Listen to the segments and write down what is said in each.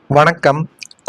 வணக்கம்.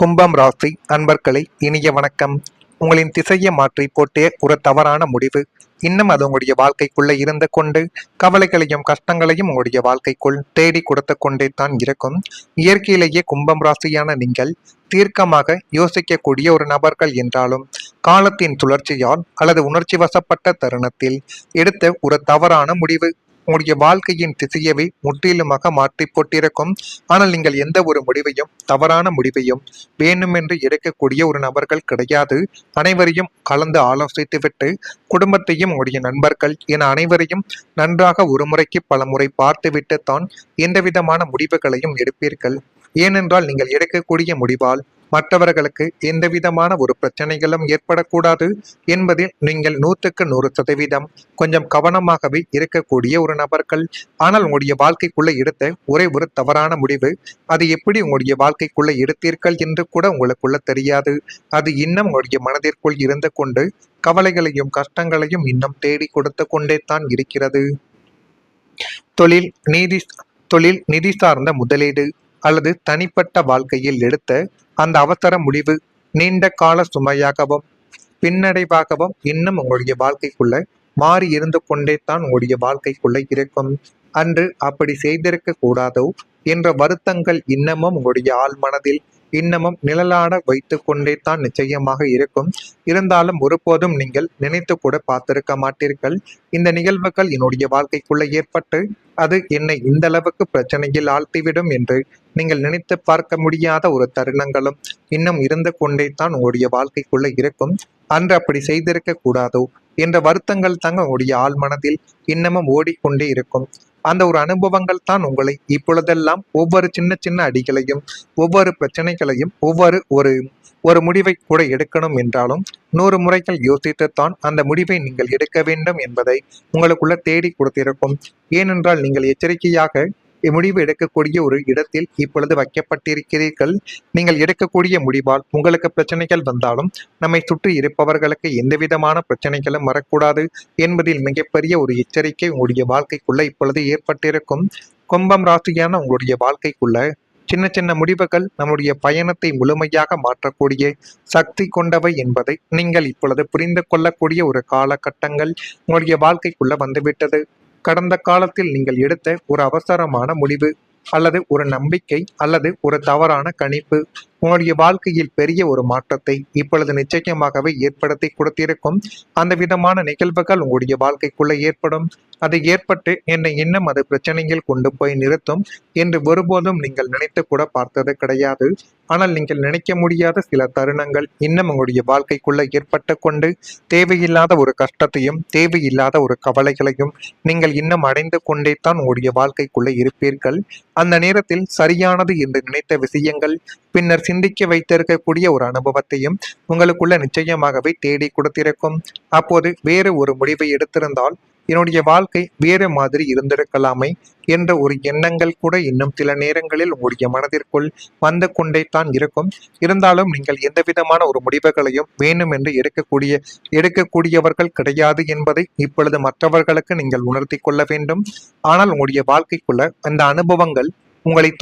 கும்பம் ராசி அன்பர்களை இனிய வணக்கம். உங்களின் திசையை மாற்றி போட்டே ஒரு தவறான முடிவு இன்னும் அது உங்களுடைய வாழ்க்கைக்குள்ள இருந்து கொண்டு கவலைகளையும் கஷ்டங்களையும் உங்களுடைய வாழ்க்கைக்குள் தேடி கொடுத்து கொண்டே தான் இருக்கும். இயற்கையிலேயே கும்பம் ராசியான நீங்கள் தீர்க்கமாக யோசிக்கக்கூடிய ஒரு நபர்கள் என்றாலும் காலத்தின் சுழற்சியால் அல்லது உணர்ச்சி வசப்பட்ட தருணத்தில் எடுத்த ஒரு தவறான முடிவு உங்களுடைய வாழ்க்கையின் திசையவே முற்றிலுமாக மாற்றி போட்டிருக்கும். ஆனால் நீங்கள் எந்த ஒரு முடிவையும் தவறான முடிவையும் வேண்டுமென்று எடுக்கக்கூடிய ஒரு நபர்கள் கிடையாது. அனைவரையும் கலந்து ஆலோசித்துவிட்டு குடும்பத்தையும் உங்களுடைய நண்பர்கள் என அனைவரையும் நன்றாக ஒரு முறைக்கு பல முறை பார்த்துவிட்டு தான் எந்த விதமான முடிவுகளையும் எடுப்பீர்கள். ஏனென்றால் நீங்கள் எடுக்கக்கூடிய முடிவால் மற்றவர்களுக்கு எந்த விதமான ஒரு பிரச்சனைகளும் ஏற்படக்கூடாது என்பதில் நீங்கள் 100% கொஞ்சம் கவனமாகவே இருக்கக்கூடிய ஒரு நபர்கள். ஆனால் உங்களுடைய வாழ்க்கைக்குள்ள எடுத்த ஒரே ஒரு தவறான முடிவு அது எப்படி உங்களுடைய வாழ்க்கைக்குள்ள எடுத்தீர்கள் என்று கூட உங்களுக்குள்ள தெரியாது. அது இன்னும் உங்களுடைய மனதிற்குள் இருந்து கொண்டு கவலைகளையும் கஷ்டங்களையும் இன்னும் தேடி கொடுத்து கொண்டே தான் இருக்கிறது. தொழில் நீதி தொழில் நிதி சார்ந்த முதலீடு அல்லது தனிப்பட்ட வாழ்க்கையில் எடுத்த அந்த அவசர முடிவு நீண்ட கால சுமையாகவும் பின்னடைவாகவும் இன்னும் உங்களுடைய வாழ்க்கைக்குள்ள மாறி இருந்து கொண்டே தான் உங்களுடைய வாழ்க்கைக்குள்ள இருக்கும். அன்று அப்படி செய்திருக்க கூடாதோ என்ற வருத்தங்கள் இன்னமும் உங்களுடைய ஆள் மனதில் இன்னமும் நிழலாட வைத்து கொண்டே தான் நிச்சயமாக இருக்கும். இருந்தாலும் ஒருபோதும் நீங்கள் நினைத்து கூட பார்த்திருக்க மாட்டீர்கள். இந்த நிகழ்வுகள் என்னுடைய வாழ்க்கைக்குள்ள ஏற்பட்டு அது என்னை இந்த அளவுக்கு பிரச்சனையில் ஆழ்த்திவிடும் என்று நீங்கள் நினைத்து பார்க்க முடியாத ஒரு தருணங்களும் இன்னும் இருந்து கொண்டே தான் உங்களுடைய வாழ்க்கைக்குள்ள இருக்கும். அன்று அப்படி செய்திருக்க கூடாதோ என்ற வருத்தங்கள் தாங்க உங்களுடைய ஆள் மனதில் இன்னமும் ஓடிக்கொண்டே இருக்கும். அந்த ஒரு அனுபவங்கள் தான் உங்களை இப்பொழுதெல்லாம் ஒவ்வொரு சின்ன சின்ன அடிகளையும் ஒவ்வொரு பிரச்சனைகளையும் ஒவ்வொரு ஒரு ஒரு முடிவை கூட எடுக்கணும் என்றாலும் 100 முறைகள் யோசித்துத்தான் அந்த முடிவை நீங்கள் எடுக்க வேண்டும் என்பதை உங்களுக்குள்ள தேடி கொடுத்திருக்கும். ஏனென்றால் நீங்கள் எச்சரிக்கையாக முடிவு எடுக்கக்கூடிய ஒரு இடத்தில் இப்பொழுது வைக்கப்பட்டிருக்கிறீர்கள். நீங்கள் எடுக்கக்கூடிய முடிவால் உங்களுக்கு பிரச்சனைகள் வந்தாலும் நம்மை சுற்றி இருப்பவர்களுக்கு எந்த விதமான பிரச்சனைகளும் வரக்கூடாது என்பதில் மிகப்பெரிய ஒரு எச்சரிக்கை உங்களுடைய வாழ்க்கைக்குள்ள இப்பொழுது ஏற்பட்டிருக்கும். கும்பம் ராசியான உங்களுடைய வாழ்க்கைக்குள்ள சின்ன சின்ன முடிவுகள் நம்முடைய பயணத்தை முழுமையாக மாற்றக்கூடிய சக்தி கொண்டவை என்பதை நீங்கள் இப்பொழுது புரிந்து கொள்ளக்கூடிய ஒரு காலகட்டங்கள் உங்களுடைய வாழ்க்கைக்குள்ள வந்துவிட்டது. கடந்த காலத்தில் நீங்கள் எடுத்த ஒரு அவசரமான முடிவு அல்லது ஒரு நம்பிக்கை அல்லது ஒரு தவறான கணிப்பு உங்களுடைய வாழ்க்கையில் பெரிய ஒரு மாற்றத்தை இப்பொழுது நிச்சயமாகவே ஏற்படுத்தி கொடுத்திருக்கும். அந்த விதமான நிகழ்வுகள் உங்களுடைய வாழ்க்கைக்குள்ள ஏற்படும். அது ஏற்பட்டு என்னை இன்னும் அது பிரச்சனையில் கொண்டு போய் நிறுத்தும் என்று ஒருபோதும் நீங்கள் நினைத்து கூட பார்த்தது கிடையாது. ஆனால் நீங்கள் நினைக்க முடியாத சில தருணங்கள் இன்னும் உங்களுடைய வாழ்க்கைக்குள்ள ஏற்பட்டு கொண்டு தேவையில்லாத ஒரு கஷ்டத்தையும் தேவையில்லாத ஒரு கவலைகளையும் நீங்கள் இன்னும் அடைந்து கொண்டே தான் உங்களுடைய வாழ்க்கைக்குள்ள இருப்பீர்கள். அந்த நேரத்தில் சரியானது என்று நினைத்த விஷயங்கள் பின்னர் சிந்திக்க வைத்திருக்கக்கூடிய ஒரு அனுபவத்தையும் உங்களுக்குள்ள நிச்சயமாகவே தேடி கொடுத்திருக்கும். அப்போது வேறு ஒரு முடிவை எடுத்திருந்தால் என்னுடைய வாழ்க்கை வேறு மாதிரி இருந்திருக்கலாமே என்ற ஒரு எண்ணங்கள் கூட இன்னும் சில நேரங்களில் உங்களுடைய மனதிற்குள் வந்து கொண்டே தான் இருக்கும். இருந்தாலும் நீங்கள் எந்த விதமான ஒரு முடிவுகளையும் வேணும் என்று எடுக்கக்கூடியவர்கள் கிடையாது என்பதை இப்பொழுது மற்றவர்களுக்கு நீங்கள் உணர்த்தி கொள்ள வேண்டும். ஆனால் உங்களுடைய வாழ்க்கைக்குள்ள அந்த அனுபவங்கள் உங்களை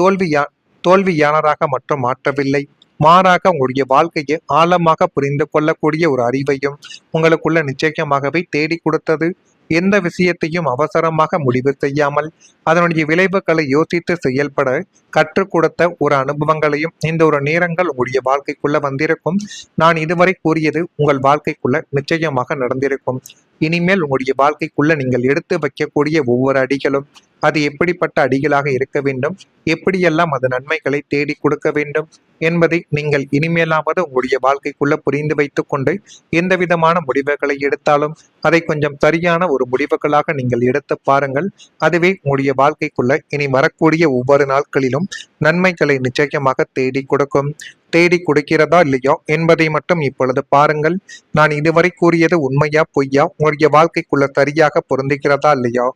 தோல்வியானராக மட்டும் மாற்றவில்லை, மாறாக உங்களுடைய வாழ்க்கையை ஆழமாக புரிந்து கொள்ளக்கூடிய ஒரு அறிவையும் உங்களுக்குள்ள நிச்சயமாகவே தேடி கொடுத்தது. எந்த விஷயத்தையும் அவசரமாக முடிவு செய்யாமல் அதனுடைய விளைவுகளை யோசித்து செயல்பட கற்றுக் கொடுத்த ஒரு அனுபவங்களையும் இந்த ஒரு நேரங்கள் உங்களுடைய வாழ்க்கைக்குள்ள வந்திருக்கும். நான் இதுவரை கூறியது உங்கள் வாழ்க்கைக்குள்ள நிச்சயமாக நடந்திருக்கும். இனிமேல் உங்களுடைய வாழ்க்கைக்குள்ள நீங்கள் எடுத்து வைக்கக்கூடிய ஒவ்வொரு அடிகளும் அது எப்படிப்பட்ட அடிகளாக இருக்க வேண்டும், எப்படியெல்லாம் அது நன்மைகளை தேடி கொடுக்க வேண்டும் என்பதை நீங்கள் இனிமேலாவது உங்களுடைய வாழ்க்கைக்குள்ள புரிந்து வைத்துக் கொண்டு எந்த விதமான முடிவுகளை எடுத்தாலும் அதை கொஞ்சம் சரியான ஒரு முடிவுகளாக நீங்கள் எடுத்து பாருங்கள். அதுவே உங்களுடைய வாழ்க்கைக்குள்ள இனி வரக்கூடிய ஒவ்வொரு நாட்களிலும் நன்மைகளை நிச்சயமாக தேடி கொடுக்கும். தேடி கொடுக்கிறதா இல்லையா என்பதை மட்டும் இப்பொழுது பாருங்கள். நான் இதுவரை கூறியது உண்மையா பொய்யா, உங்களுடைய வாழ்க்கைக்குள்ள சரியாக பொருந்துகிறதா இல்லையா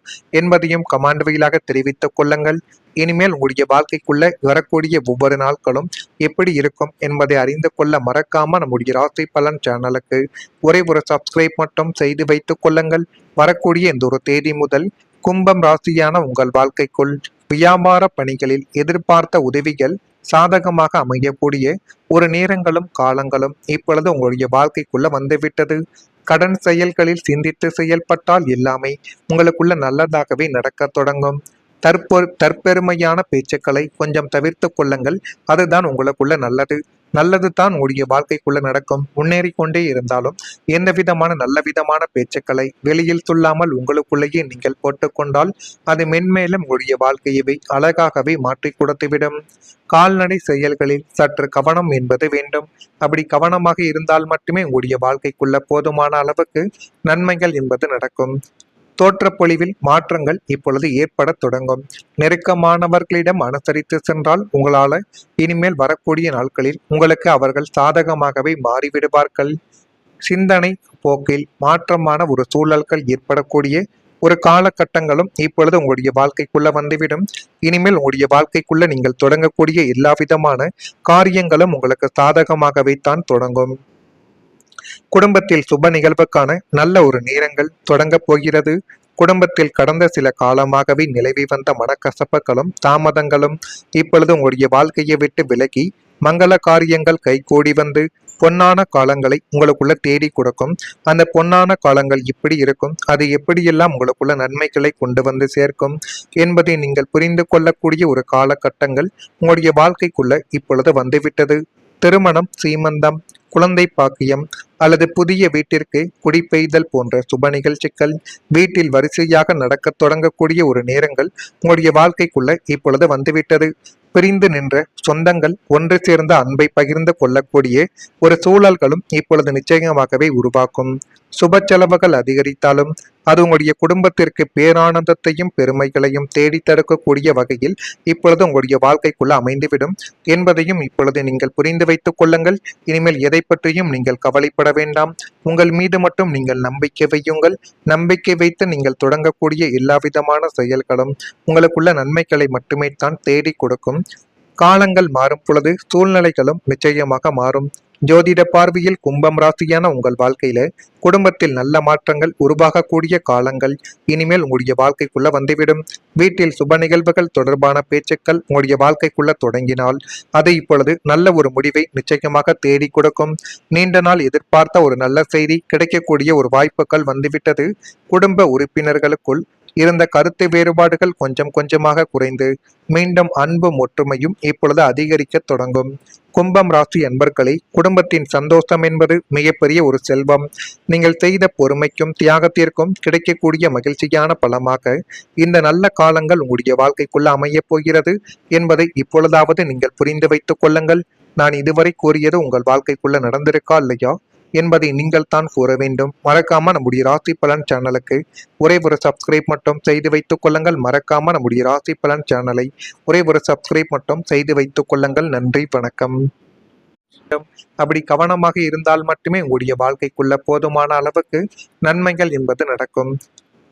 என்பதையும் கமாண்ட் வழியாக தெரிவித்துக் கொள்ளுங்கள். இனிமேல் உங்களுடைய வாழ்க்கைக்குள்ள வரக்கூடிய ஒவ்வொரு நாட்களும் எப்படி இருக்கும் என்பதை அறிந்து கொள்ள மறக்காம நம்முடைய ராசி பலன் சேனலுக்கு ஒரே ஒரு சப்ஸ்கிரைப் மட்டும் செய்து வைத்துக் கொள்ளுங்கள். வரக்கூடிய இந்த ஒரு தேதி முதல் கும்பம் ராசியான உங்கள் வாழ்க்கைக்குள் வியாபார பணிகளில் எதிர்பார்த்த உதவிகள் சாதகமாக அமையக்கூடிய ஒரு நேரங்களும் காலங்களும் இப்பொழுது உங்களுடைய வாழ்க்கைக்குள்ள வந்துவிட்டது. கடன் செயல்களில் சிந்தித்து செயல்பட்டால் எல்லாமே உங்களுக்குள்ள நல்லதாகவே நடக்க தொடங்கும். தற்பெருமையான பேச்சுக்களை கொஞ்சம் தவிர்த்து கொள்ளுங்கள். அதுதான் உங்களுக்குள்ள நல்லது. நல்லது தான் உங்களுடைய வாழ்க்கைக்குள்ள நடக்கும். முன்னேறி கொண்டே இருந்தாலும் எந்த விதமான நல்ல விதமான பேச்சுக்களை வெளியில் சொல்லாமல் உங்களுக்குள்ளேயே நீங்கள் போட்டுக்கொண்டால் அது மென்மேலும் உங்களுடைய வாழ்க்கையவே அழகாகவே மாற்றி கொடுத்துவிடும். கால்நடை செயல்களில் சற்று கவனம் என்பது வேண்டும். அப்படி கவனமாக இருந்தால் மட்டுமே உங்களுடைய வாழ்க்கைக்குள்ள போதுமான அளவுக்கு நன்மைகள் என்பது நடக்கும். தோற்றப்பொழிவில் மாற்றங்கள் இப்பொழுது ஏற்பட தொடங்கும். நெருக்கமானவர்களிடம் அனுசரித்து சென்றால் உங்களால இனிமேல் வரக்கூடிய நாட்களில் உங்களுக்கு அவர்கள் சாதகமாகவே மாறிவிடுவார்கள். சிந்தனை போக்கில் மாற்றமான ஒரு சூழல்கள் ஏற்படக்கூடிய ஒரு காலகட்டங்களும் இப்பொழுது உங்களுடைய வாழ்க்கைக்குள்ள வந்துவிடும். இனிமேல் உங்களுடைய வாழ்க்கைக்குள்ள நீங்கள் தொடங்கக்கூடிய எல்லா விதமான காரியங்களும் உங்களுக்கு சாதகமாகவே தான் தொடங்கும். குடும்பத்தில் சுப நிகழ்வுக்கான நல்ல ஒரு நேரங்கள் தொடங்கப் போகிறது. குடும்பத்தில் கடந்த சில காலமாகவே நிலவி வந்த மனக்கசப்புகளும் தாமதங்களும் இப்பொழுது உங்களுடைய வாழ்க்கையை விட்டு விலகி மங்கள காரியங்கள் கைகூடி வந்து பொன்னான காலங்களை உங்களுக்குள்ள தேடி கொடுக்கும். அந்த பொன்னான காலங்கள் இப்படி இருக்கும், அது எப்படியெல்லாம் உங்களுக்குள்ள நன்மைகளை கொண்டு வந்து சேர்க்கும் என்பதை நீங்கள் புரிந்து கொள்ளக்கூடிய ஒரு காலகட்டங்கள் உங்களுடைய வாழ்க்கைக்குள்ள இப்பொழுது வந்துவிட்டது. திருமணம், சீமந்தம், குழந்தை பாக்கியம் அல்லது புதிய வீட்டிற்கு குடிபெய்தல் போன்ற சுப நிகழ்ச்சிகள் வீட்டில் வரிசையாக நடக்க தொடங்கக்கூடிய ஒரு நேரங்கள் உங்களுடைய வாழ்க்கைக்குள்ள இப்பொழுது வந்துவிட்டது. பிரிந்து நின்ற சொந்தங்கள் ஒன்று சேர்ந்த அன்பை பகிர்ந்து கொள்ளக்கூடிய ஒரு சூழல்களும் இப்பொழுது நிச்சயமாகவே உருவாக்கும். சுப செலவுகள் அதிகரித்தாலும் அது உங்களுடைய குடும்பத்திற்கு பேரானந்தத்தையும் பெருமைகளையும் தேடி தடுக்கக்கூடிய வகையில் இப்பொழுது உங்களுடைய வாழ்க்கைக்குள்ள அமைந்துவிடும் என்பதையும் இப்பொழுது நீங்கள் புரிந்து வைத்துக் கொள்ளுங்கள். இனிமேல் எதை பற்றியும் நீங்கள் கவலைப்பட வேண்டாம். உங்கள் மீது மட்டும் நீங்கள் நம்பிக்கை வையுங்கள். நம்பிக்கை வைத்து நீங்கள் தொடங்கக்கூடிய எல்லா விதமான செயல்களும் உங்களுக்குள்ள நன்மைகளை மட்டுமே தான் தேடி கொடுக்கும். காலங்கள் மாறும் பொழுது சூழ்நிலைகளும் நிச்சயமாக மாறும். ஜோதிட பார்வையில் கும்பம் ராசியான உங்கள் வாழ்க்கையில குடும்பத்தில் நல்ல மாற்றங்கள் உருவாகக்கூடிய காலங்கள் இனிமேல் உங்களுடைய வாழ்க்கைக்குள்ள வந்துவிடும். வீட்டில் சுப நிகழ்வுகள் தொடர்பான பேச்சுக்கள் உங்களுடைய வாழ்க்கைக்குள்ள தொடங்கினால் அது இப்பொழுது நல்ல ஒரு முடிவை நிச்சயமாக தேடி கொடுக்கும். நீண்ட நாள் எதிர்பார்த்த ஒரு நல்ல செய்தி கிடைக்கக்கூடிய ஒரு வாய்ப்புகள் வந்துவிட்டது. குடும்ப உறுப்பினர்களுக்குள் இருந்த கருத்து வேறுபாடுகள் கொஞ்சம் கொஞ்சமாக குறைந்து மீண்டும் அன்பும் ஒற்றுமையும் இப்பொழுது அதிகரிக்க தொடங்கும். கும்பம் ராசி அன்பர்களை, குடும்பத்தின் சந்தோஷம் என்பது மிகப்பெரிய ஒரு செல்வம். நீங்கள் செய்த பொறுமைக்கும் தியாகத்திற்கும் கிடைக்கக்கூடிய மகிழ்ச்சியான பலமாக இந்த நல்ல காலங்கள் உங்களுடைய வாழ்க்கைக்குள்ள அமையப் போகிறது என்பதை இப்பொழுதாவது நீங்கள் புரிந்து வைத்துக் கொள்ளுங்கள். நான் இதுவரை கூறியது உங்கள் வாழ்க்கைக்குள்ள நடந்திருக்கா இல்லையா என்பதை நீங்கள் தான் கூற வேண்டும். மறக்காம நம்முடைய ராசி பலன் சேனலுக்கு ஒரே ஒரு சப்ஸ்கிரைப் மட்டும் செய்து வைத்துக் கொள்ளுங்கள். மறக்காம நம்முடைய ராசி பலன் சேனலை ஒரே ஒரு சப்ஸ்கிரைப் மட்டும் செய்து வைத்துக் கொள்ளுங்கள். நன்றி, வணக்கம். அப்படி கவனமாக இருந்தால் மட்டுமே உங்களுடைய வாழ்க்கைக்குள்ள போதுமான அளவுக்கு நன்மைகள் என்பது நடக்கும்.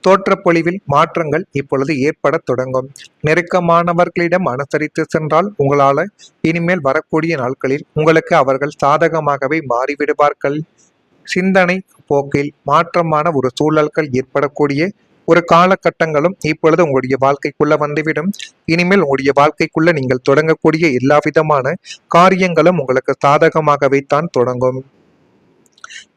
தோற்றப்பொழிவில் மாற்றங்கள் இப்பொழுது ஏற்பட தொடங்கும். நெருக்கமானவர்களிடம் அனுசரித்து சென்றால் உங்களால இனிமேல் வரக்கூடிய நாட்களில் உங்களுக்கு அவர்கள் சாதகமாகவே மாறிவிடுவார்கள். சிந்தனை போக்கில் மாற்றமான ஒரு சூழல்கள் ஏற்படக்கூடிய ஒரு காலகட்டங்களும் இப்பொழுது உங்களுடைய வாழ்க்கைக்குள்ள வந்துவிடும். இனிமேல் உங்களுடைய வாழ்க்கைக்குள்ள நீங்கள் தொடங்கக்கூடிய எல்லா விதமான காரியங்களும் உங்களுக்கு சாதகமாகவே தான் தொடங்கும்.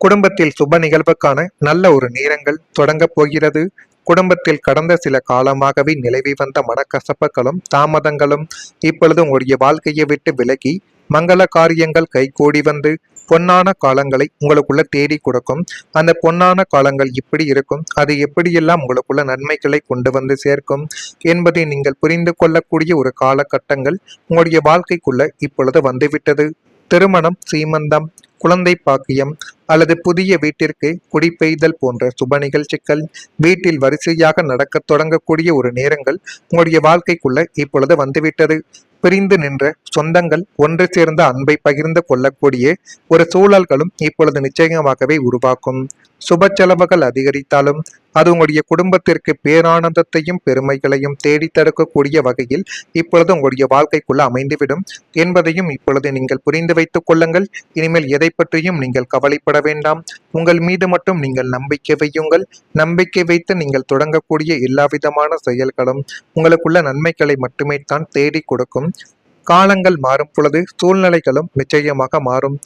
குடும்பத்தில் சுப நிகழ்வுக்கான நல்ல ஒரு நேரங்கள் தொடங்கப் போகிறது. குடும்பத்தில் கடந்த சில காலமாகவே நிலவி வந்த மனக்கசப்புகளும் தாமதங்களும் இப்பொழுது உங்களுடைய வாழ்க்கையை விட்டு விலகி மங்கள காரியங்கள் கைகூடி வந்து பொன்னான காலங்களை உங்களுக்குள்ள தேடி கொடுக்கும். அந்த பொன்னான காலங்கள் இப்படி இருக்கும், அது எப்படியெல்லாம் உங்களுக்குள்ள நன்மைகளை கொண்டு வந்து சேர்க்கும் என்பதை நீங்கள் புரிந்து கொள்ளக்கூடிய ஒரு காலகட்டங்கள் உங்களுடைய வாழ்க்கைக்குள்ள இப்பொழுது வந்துவிட்டது. திருமணம், சீமந்தம், குழந்தை பாக்கியம் அல்லது புதிய வீட்டிற்கு குடிபெய்தல் போன்ற சுப நிகழ்ச்சிகள் வீட்டில் வரிசையாக நடக்க தொடங்கக்கூடிய ஒரு நேரங்கள் உங்களுடைய வாழ்க்கைக்குள்ள இப்பொழுது வந்துவிட்டது. பிரிந்து நின்ற சொந்தங்கள் ஒன்று சேர்ந்த அன்பை பகிர்ந்து கொள்ளக்கூடிய ஒரு சூழல்களும் இப்பொழுது நிச்சயமாகவே உருவாக்கும். சுப செலவுகள் அதிகரித்தாலும் அது உங்களுடைய குடும்பத்திற்கு பேரானந்தத்தையும் பெருமைகளையும் தேடி தடுக்கக்கூடிய வகையில் இப்பொழுது உங்களுடைய வாழ்க்கைக்குள்ள அமைந்துவிடும் என்பதையும் இப்பொழுது நீங்கள் புரிந்து வைத்துக் கொள்ளுங்கள். இனிமேல் எதை எதை பற்றியும் நீங்கள் கவலைப்பட வேண்டாம். உங்கள் மீது மட்டும் நீங்கள் நம்பிக்கை வையுங்கள். நம்பிக்கை வைத்து நீங்கள் தொடங்கக்கூடிய எல்லா விதமான செயல்களும் உங்களுக்குள்ள நன்மைகளை மட்டுமே தான் தேடி கொடுக்கும். காலங்கள் மாறும் பொழுது சூழ்நிலைகளும் நிச்சயமாக மாறும்.